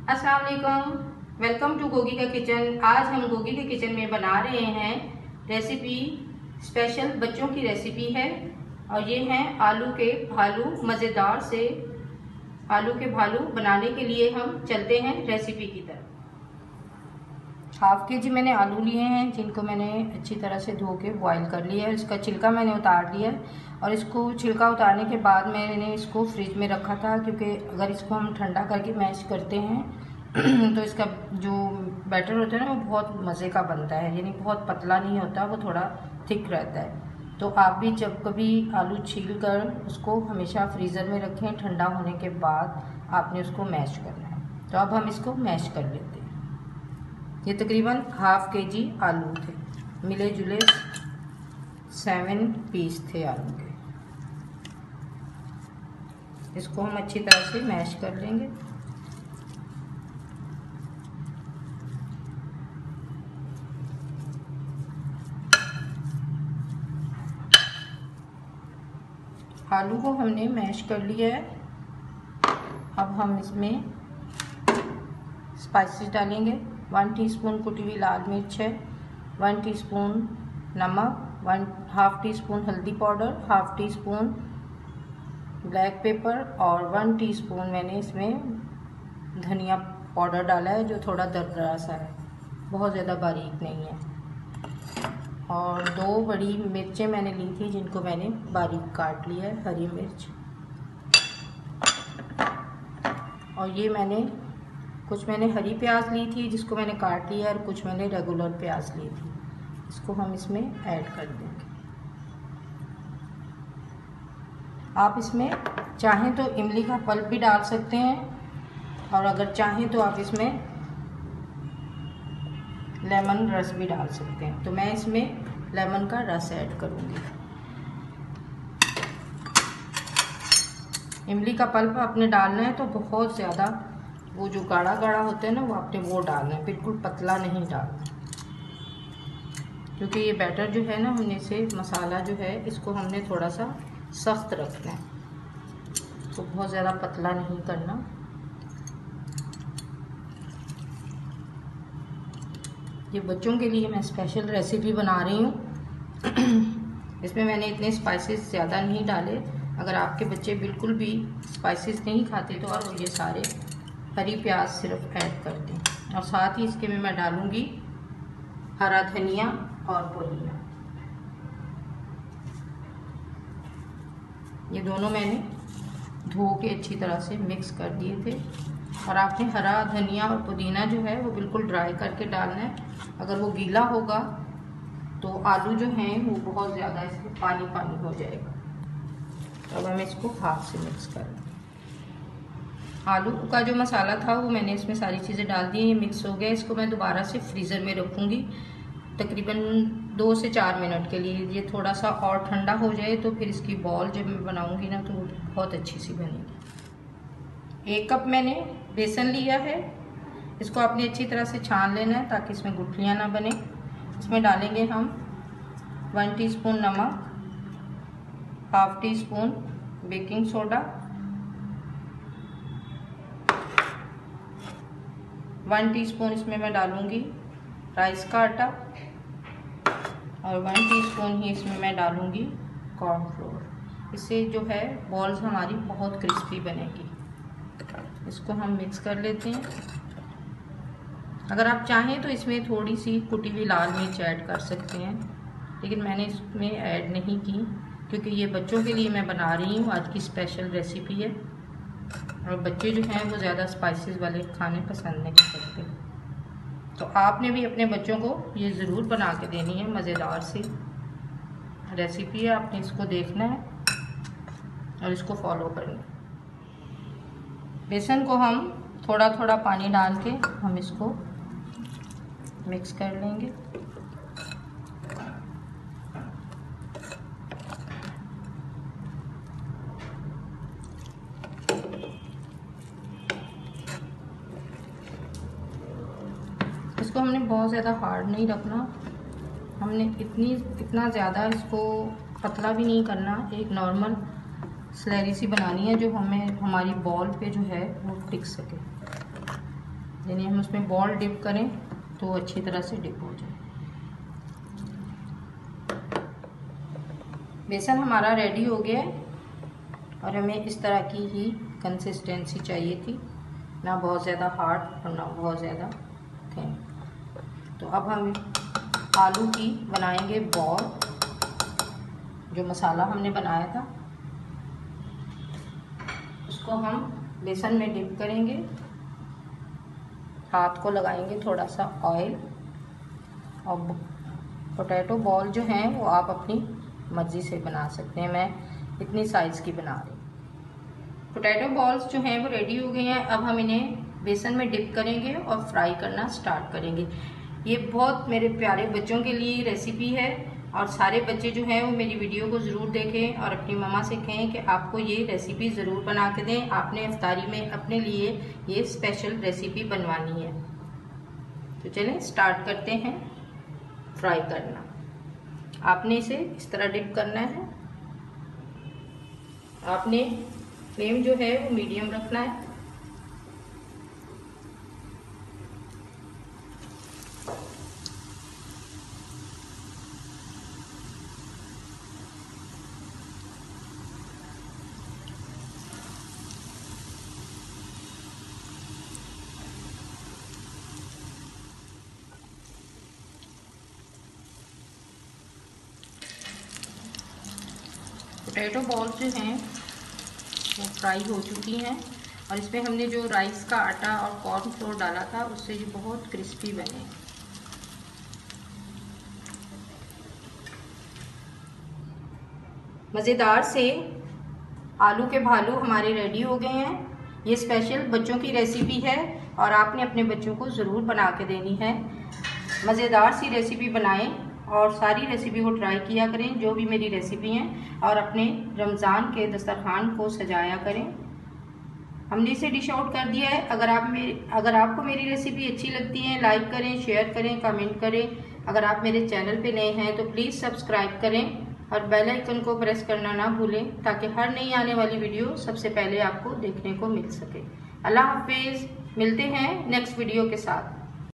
अस्सलाम वालेकुम, welcome to Gogi का किचन। आज हम गोगी के किचन में बना रहे हैं रेसिपी, स्पेशल बच्चों की रेसिपी है और ये हैं आलू के भालू। मज़ेदार से आलू के भालू बनाने के लिए हम चलते हैं रेसिपी की तरफ। हाफ के जी मैंने आलू लिए हैं, जिनको मैंने अच्छी तरह से धो के बॉईल कर लिया है। इसका छिलका मैंने उतार लिया है और इसको छिलका उतारने के बाद मैंने इसको फ्रिज में रखा था, क्योंकि अगर इसको हम ठंडा करके मैश करते हैं तो इसका जो बैटर होता है ना वो बहुत मज़े का बनता है, यानी बहुत पतला नहीं होता, वो थोड़ा थिक रहता है। तो आप भी जब कभी आलू छील कर उसको हमेशा फ्रीज़र में रखें, ठंडा होने के बाद आपने उसको मैश करना है। तो अब हम इसको मैश कर लेते हैं। ये तकरीबन हाफ के जी आलू थे, मिले जुले 7 पीस थे आलू के। इसको हम अच्छी तरह से मैश कर लेंगे। आलू को हमने मैश कर लिया है। अब हम इसमें स्पाइसेस डालेंगे। 1 टीस्पून कुटी हुई लाल मिर्च है, 1 टीस्पून नमक, 1/2 टीस्पून हल्दी पाउडर, 1/2 टीस्पून ब्लैक पेपर और 1 टीस्पून मैंने इसमें धनिया पाउडर डाला है, जो थोड़ा दरदरा सा है, बहुत ज़्यादा बारीक नहीं है। और 2 बड़ी मिर्चें मैंने ली थी, जिनको मैंने बारीक काट लिया है, हरी मिर्च। और ये कुछ मैंने हरी प्याज ली थी, जिसको मैंने काट लिया, और कुछ मैंने रेगुलर प्याज ली थी। इसको हम इसमें ऐड कर देंगे। आप इसमें चाहें तो इमली का पल्प भी डाल सकते हैं, और अगर चाहें तो आप इसमें लेमन रस भी डाल सकते हैं। तो मैं इसमें लेमन का रस ऐड करूँगी। इमली का पल्प आपने डालना है तो बहुत ज़्यादा, वो जो गाढ़ा गाढ़ा होता है ना, वो आपने वो डालना है, बिल्कुल पतला नहीं डालना, क्योंकि ये बैटर जो है ना, हमने से मसाला जो है इसको हमने थोड़ा सा सख्त रखना है, तो बहुत ज़्यादा पतला नहीं करना। ये बच्चों के लिए मैं स्पेशल रेसिपी बना रही हूँ। इसमें मैंने इतने स्पाइसेस ज़्यादा नहीं डाले। अगर आपके बच्चे बिल्कुल भी स्पाइसेस नहीं खाते तो आप ये सारे हरी प्याज सिर्फ ऐड कर दें। और साथ ही इसके में मैं डालूँगी हरा धनिया और पुदीना। ये दोनों मैंने धो के अच्छी तरह से मिक्स कर दिए थे। और आपने हरा धनिया और पुदीना जो है वो बिल्कुल ड्राई करके डालना है। अगर वो गीला होगा तो आलू जो हैं वो बहुत ज़्यादा इसमें पानी पानी हो जाएगा। तो अब हम इसको हाथ से मिक्स कर लें। आलू का जो मसाला था वो मैंने इसमें सारी चीज़ें डाल दी, ये मिक्स हो गया। इसको मैं दोबारा से फ्रीज़र में रखूँगी तकरीबन 2 से 4 मिनट के लिए। ये थोड़ा सा और ठंडा हो जाए तो फिर इसकी बॉल जब मैं बनाऊँगी ना, तो वो बहुत अच्छी सी बनेगी। 1 कप मैंने बेसन लिया है, इसको आपने अच्छी तरह से छान लेना है ताकि इसमें गुठलियाँ ना बने। इसमें डालेंगे हम 1 टीस्पून नमक, 1/2 टीस्पून बेकिंग सोडा, 1 टीस्पून इसमें मैं डालूँगी राइस का आटा, और 1 टीस्पून ही इसमें मैं डालूँगी कॉर्नफ्लोर। इससे जो है बॉल्स हमारी बहुत क्रिस्पी बनेगी। इसको हम मिक्स कर लेते हैं। अगर आप चाहें तो इसमें थोड़ी सी कुटी हुई लाल मिर्च ऐड कर सकते हैं, लेकिन मैंने इसमें ऐड नहीं की, क्योंकि ये बच्चों के लिए मैं बना रही हूँ, आज की स्पेशल रेसिपी है। और बच्चे जो हैं वो ज़्यादा स्पाइसेस वाले खाने पसंद नहीं करते। तो आपने भी अपने बच्चों को ये ज़रूर बना के देनी है। मज़ेदार सी रेसिपी है, आपने इसको देखना है और इसको फॉलो करना है। बेसन को हम थोड़ा थोड़ा पानी डाल के हम इसको मिक्स कर लेंगे। इसको हमने बहुत ज़्यादा हार्ड नहीं रखना, हमने इतना ज़्यादा इसको पतला भी नहीं करना। एक नॉर्मल स्लरी सी बनानी है जो हमें हमारी बॉल पे जो है वो टिक सके। यानी हम उसमें बॉल डिप करें तो अच्छी तरह से डिप हो जाए। बेसन हमारा रेडी हो गया है और हमें इस तरह की ही कंसिस्टेंसी चाहिए थी, ना बहुत ज़्यादा हार्ड और ना बहुत ज़्यादा थिन। तो अब हम आलू की बनाएंगे बॉल। जो मसाला हमने बनाया था उसको हम बेसन में डिप करेंगे, हाथ को लगाएंगे थोड़ा सा ऑयल, और पोटैटो बॉल जो हैं वो आप अपनी मर्ज़ी से बना सकते हैं। मैं इतनी साइज़ की बना रही हूँ। पोटैटो बॉल्स जो हैं वो रेडी हो गए हैं। अब हम इन्हें बेसन में डिप करेंगे और फ्राई करना स्टार्ट करेंगे। ये बहुत मेरे प्यारे बच्चों के लिए रेसिपी है और सारे बच्चे जो हैं वो मेरी वीडियो को ज़रूर देखें और अपनी मम्मा से कहें कि आपको ये रेसिपी ज़रूर बना के दें। आपने इफ्तारी में अपने लिए ये स्पेशल रेसिपी बनवानी है। तो चलें स्टार्ट करते हैं फ्राई करना। आपने इसे इस तरह डिप करना है। आपने फ्लेम जो है वो मीडियम रखना है। पोटैटो बॉल्स जो हैं वो फ्राई हो चुकी हैं और इसमें हमने जो राइस का आटा और कॉर्न फ्लोर डाला था उससे ये बहुत क्रिस्पी बने। मज़ेदार से आलू के भालू हमारे रेडी हो गए हैं। ये स्पेशल बच्चों की रेसिपी है और आपने अपने बच्चों को ज़रूर बना के देनी है। मज़ेदार सी रेसिपी बनाएं और सारी रेसिपी को ट्राई किया करें जो भी मेरी रेसिपी हैं, और अपने रमज़ान के दस्तरखान को सजाया करें। हमने इसे डिश आउट कर दिया है। अगर आपको मेरी रेसिपी अच्छी लगती है लाइक करें, शेयर करें, कमेंट करें। अगर आप मेरे चैनल पे नए हैं तो प्लीज़ सब्सक्राइब करें और बेल आइकन को प्रेस करना ना भूलें ताकि हर नई आने वाली वीडियो सबसे पहले आपको देखने को मिल सके। अल्लाह हाफिज़। मिलते हैं नेक्स्ट वीडियो के साथ।